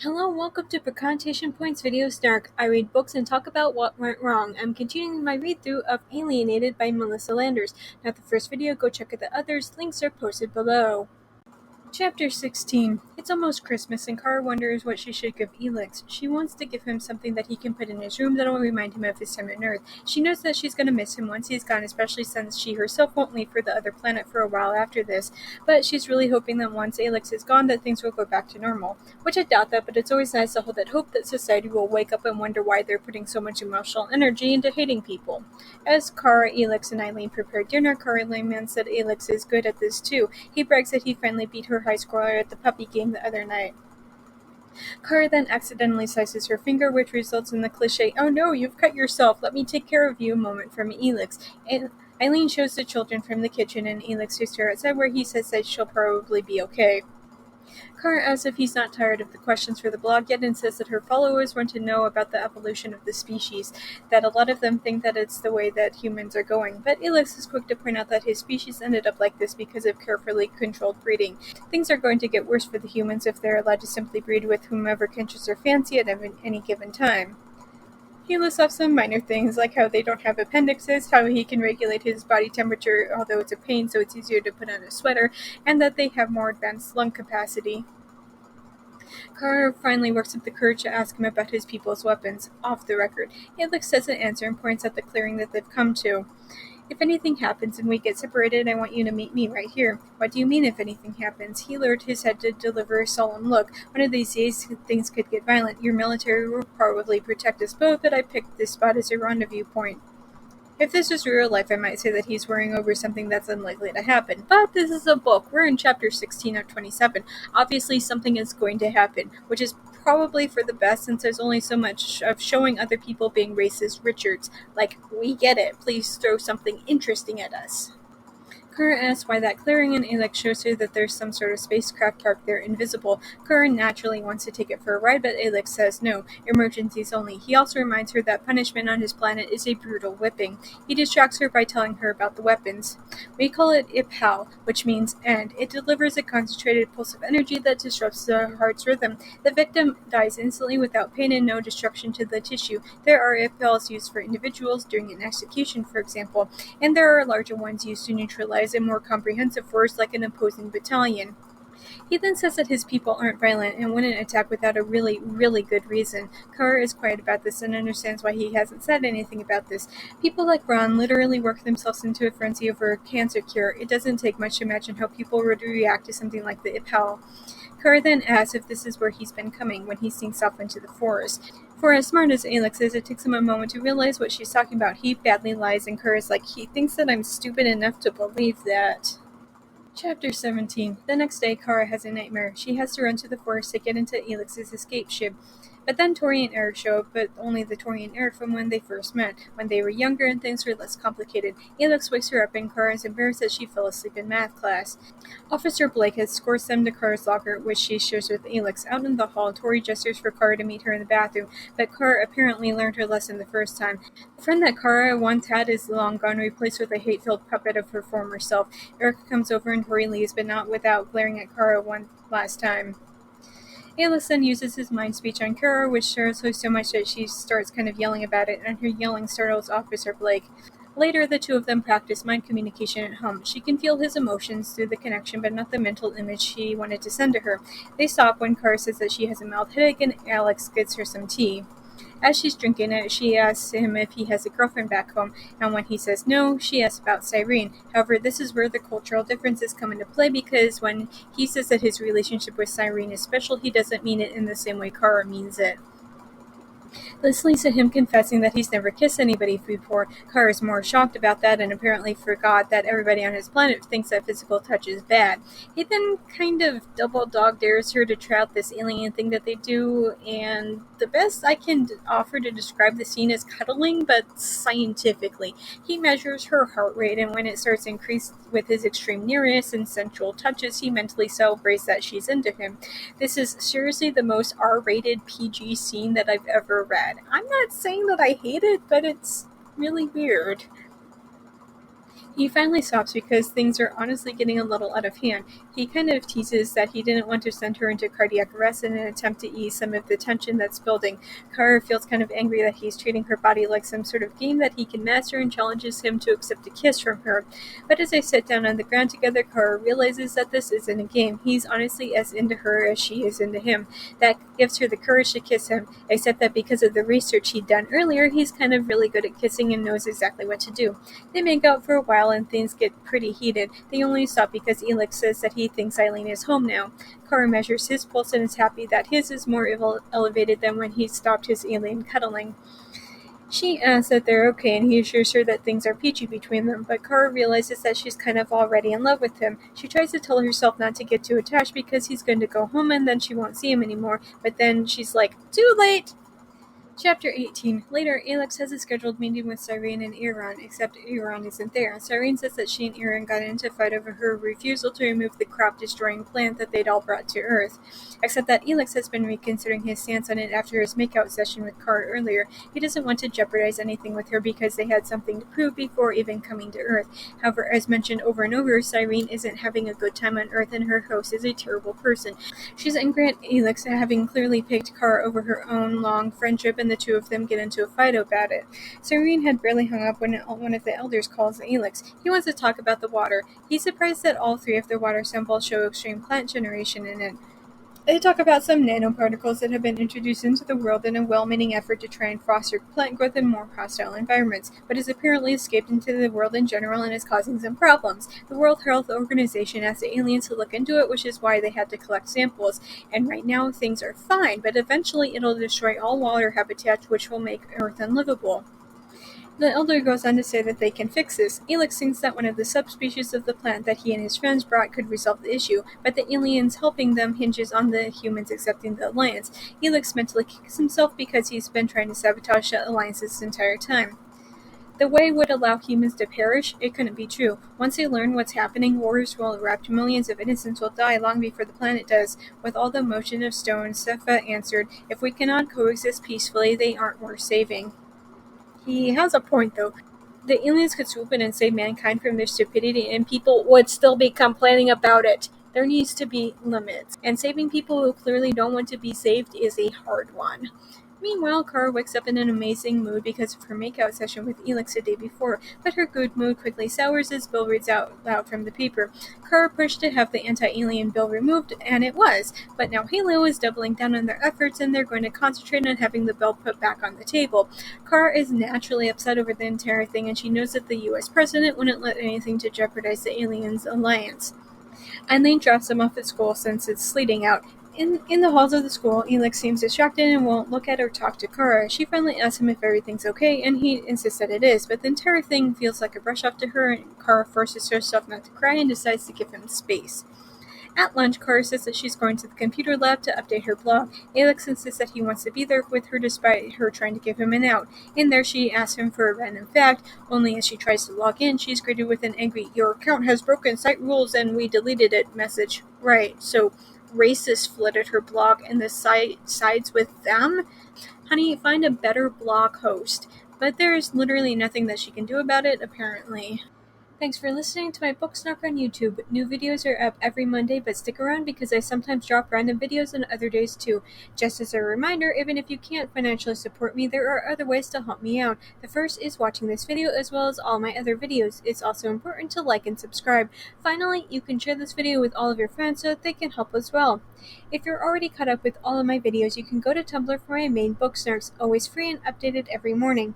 Hello, welcome to Precontation Points Video Snark. I read books and talk about what went wrong. I'm continuing my read-through of Alienated by Melissa Landers. Not the first video, go check out the others. Links are posted below. Chapter 16. It's almost Christmas, and Kara wonders what she should give Elix. She wants to give him something that he can put in his room that'll remind him of his time on Earth. She knows that she's going to miss him once he's gone, especially since she herself won't leave for the other planet for a while after this. But she's really hoping that once Elix is gone, that things will go back to normal. Which I doubt that, but it's always nice to hold that hope that society will wake up and wonder why they're putting so much emotional energy into hating people. As Kara, Elix, and Eileen prepare dinner, Kara laments that Elix is good at this too. He brags that he finally beat her high score at the puppy game the other night. Kara then accidentally slices her finger, which results in the cliche, "Oh no, you've cut yourself, let me take care of you" moment from Elix. And Eileen shows the children from the kitchen, and Elix takes her outside where he says that she'll probably be okay. Kara asks if he's not tired of the questions for the blog yet and says that her followers want to know about the evolution of the species, that a lot of them think that it's the way that humans are going, but Elix is quick to point out that his species ended up like this because of carefully controlled breeding. Things are going to get worse for the humans if they're allowed to simply breed with whomever catches their fancy at any given time. He lists off some minor things, like how they don't have appendixes, how he can regulate his body temperature, although it's a pain so it's easier to put on a sweater, and that they have more advanced lung capacity. Kara finally works up the courage to ask him about his people's weapons, off the record. Elix doesn't answer and points out the clearing that they've come to. "If anything happens and we get separated, I want you to meet me right here." "What do you mean, if anything happens?" He lowered his head to deliver a solemn look. "One of these days, things could get violent. Your military will probably protect us both, but I picked this spot as a rendezvous point." If this was real life, I might say that he's worrying over something that's unlikely to happen. But this is a book. We're in chapter 16 of 27. Obviously, something is going to happen, which is probably for the best since there's only so much of showing other people being racist Richards. Like, we get it. Please throw something interesting at us. Kara asks why that clearing, and Elix shows her that there's some sort of spacecraft parked there invisible. Kara naturally wants to take it for a ride, but Elix says no, emergencies only. He also reminds her that punishment on his planet is a brutal whipping. He distracts her by telling her about the weapons. "We call it Ipal, which means end. It delivers a concentrated pulse of energy that disrupts the heart's rhythm. The victim dies instantly without pain and no destruction to the tissue. There are Ipals used for individuals during an execution, for example, and there are larger ones used to neutralize a more comprehensive force like an opposing battalion." He then says that his people aren't violent and wouldn't attack without a really, really good reason. Kara is quiet about this and understands why he hasn't said anything about this. People like Ron literally work themselves into a frenzy over a cancer cure. It doesn't take much to imagine how people would react to something like the Ipal. Kara then asks if this is where he's been coming when he sneaks off into the forest. For as smart as Elix is, it takes him a moment to realize what she's talking about. He badly lies, and Kara's like, he thinks that I'm stupid enough to believe that. Chapter 17. The next day, Kara has a nightmare. She has to run to the forest to get into Elix's escape ship. But then Tori and Eric show up, but only the Tori and Eric from when they first met, when they were younger and things were less complicated. Elix wakes her up, and Kara is embarrassed that she fell asleep in math class. Officer Blake has escorts them to Kara's locker, which she shares with Elix. Out in the hall, Tori gestures for Kara to meet her in the bathroom, but Kara apparently learned her lesson the first time. The friend that Kara once had is long gone, replaced with a hate-filled puppet of her former self. Eric comes over and Tori leaves, but not without glaring at Kara one last time. Elix then uses his mind speech on Kara, which stirs her so much that she starts kind of yelling about it, and her yelling startles Officer Blake. Later, the two of them practice mind communication at home. She can feel his emotions through the connection, but not the mental image she wanted to send to her. They stop when Kara says that she has a mild headache, and Elix gets her some tea. As she's drinking it, she asks him if he has a girlfriend back home, and when he says no, she asks about Cyrene. However, this is where the cultural differences come into play, because when he says that his relationship with Cyrene is special, he doesn't mean it in the same way Kara means it. This leads to him confessing that he's never kissed anybody before. Kara is more shocked about that and apparently forgot that everybody on his planet thinks that physical touch is bad. He then kind of double dog dares her to try out this alien thing that they do, and the best I can offer to describe the scene is cuddling, but scientifically. He measures her heart rate, and when it starts to increase with his extreme nearness and sensual touches, he mentally celebrates that she's into him. This is seriously the most R-rated PG scene that I've ever read. I'm not saying that I hate it, but it's really weird. He finally stops because things are honestly getting a little out of hand. He kind of teases that he didn't want to send her into cardiac arrest in an attempt to ease some of the tension that's building. Kara feels kind of angry that he's treating her body like some sort of game that he can master and challenges him to accept a kiss from her. But as they sit down on the ground together, Kara realizes that this isn't a game. He's honestly as into her as she is into him. That gives her the courage to kiss him, except that because of the research he'd done earlier, he's kind of really good at kissing and knows exactly what to do. They make out for a while and things get pretty heated. They only stop because Elix says that he thinks Eileen is home now. Kara measures his pulse and is happy that his is more elevated than when he stopped his alien cuddling. She asks that they're okay and he assures her that things are peachy between them, but Kara realizes that she's kind of already in love with him. She tries to tell herself not to get too attached because he's going to go home and then she won't see him anymore, but then she's like, too late! Chapter 18. Later, Alex has a scheduled meeting with Cyrene and Iran, except Iran isn't there. Cyrene says that she and Iran got into a fight over her refusal to remove the crop-destroying plant that they'd all brought to Earth, except that Alex has been reconsidering his stance on it after his makeout session with Kara earlier. He doesn't want to jeopardize anything with her because they had something to prove before even coming to Earth. However, as mentioned over and over, Cyrene isn't having a good time on Earth and her host is a terrible person. She's angry at Alex having clearly picked Kara over her own long friendship, and the two of them get into a fight about it. Cyrene had barely hung up when one of the elders calls Alex. He wants to talk about the water. He's surprised that all three of their water samples show extreme plant generation in it. They talk about some nanoparticles that have been introduced into the world in a well-meaning effort to try and foster plant growth in more hostile environments, but has apparently escaped into the world in general and is causing some problems. The World Health Organization asked the aliens to look into it, which is why they had to collect samples, and right now things are fine, but eventually it'll destroy all water habitats, which will make Earth unlivable. The elder goes on to say that they can fix this. Alex thinks that one of the subspecies of the plant that he and his friends brought could resolve the issue, but the aliens helping them hinges on the humans accepting the alliance. Alex mentally kicks himself because he's been trying to sabotage the alliance this entire time. The way would allow humans to perish? It couldn't be true. Once they learn what's happening, wars will erupt, millions of innocents will die long before the planet does. With all the motion of stone, Sepha answered, if we cannot coexist peacefully, they aren't worth saving. He has a point, though. The aliens could swoop in and save mankind from their stupidity, and people would still be complaining about it. There needs to be limits, and saving people who clearly don't want to be saved is a hard one. Meanwhile, Kara wakes up in an amazing mood because of her makeout session with Elix the day before, but her good mood quickly sours as Bill reads out loud from the paper. Kara pushed to have the anti-alien bill removed, and it was, but now Halo is doubling down on their efforts and they're going to concentrate on having the bill put back on the table. Kara is naturally upset over the entire thing, and she knows that the US president wouldn't let anything to jeopardize the aliens' alliance. Eileen drops them off at school since it's sleeting out. In the halls of the school, Elix seems distracted and won't look at or talk to Kara. She finally asks him if everything's okay, and he insists that it is, but the entire thing feels like a brush off to her, and Kara forces herself not to cry and decides to give him space. At lunch, Kara says that she's going to the computer lab to update her blog. Alex insists that he wants to be there with her despite her trying to give him an out. In there, she asks him for a random fact, only as she tries to log in, she's greeted with an angry, your account has broken site rules and we deleted it message. Right, so racist flooded her blog and the site sides with them? Honey, find a better blog host. But there is literally nothing that she can do about it, apparently. Thanks for listening to my book Snark on YouTube. New videos are up every Monday, but stick around because I sometimes drop random videos on other days too. Just as a reminder, even if you can't financially support me, there are other ways to help me out. The first is watching this video as well as all my other videos. It's also important to like and subscribe. Finally, you can share this video with all of your friends so that they can help as well. If you're already caught up with all of my videos, you can go to Tumblr for my main book Snarks, always free and updated every morning.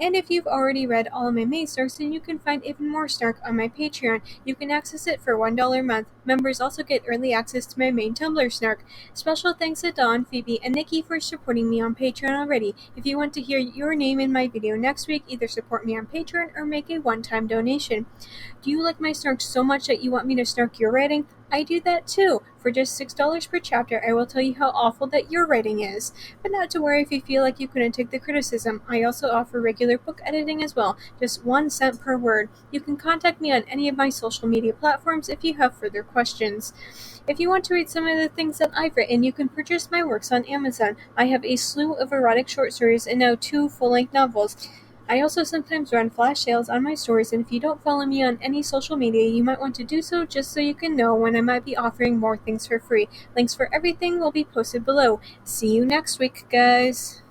And if you've already read all of my main Snarks, then you can find even more Snark on my Patreon. You can access it for $1 a month. Members also get early access to my main Tumblr Snark. Special thanks to Dawn, Phoebe, and Nikki for supporting me on Patreon already. If you want to hear your name in my video next week, either support me on Patreon or make a one-time donation. Do you like my Snarks so much that you want me to snark your writing? I do that too. For just $6 per chapter, I will tell you how awful that your writing is. But not to worry if you feel like you couldn't take the criticism. I also offer regular book editing as well, just 1 cent per word. You can contact me on any of my social media platforms if you have further questions. If you want to read some of the things that I've written, you can purchase my works on Amazon. I have a slew of erotic short stories and now 2 full-length novels. I also sometimes run flash sales on my stories, and if you don't follow me on any social media, you might want to do so just so you can know when I might be offering more things for free. Links for everything will be posted below. See you next week, guys!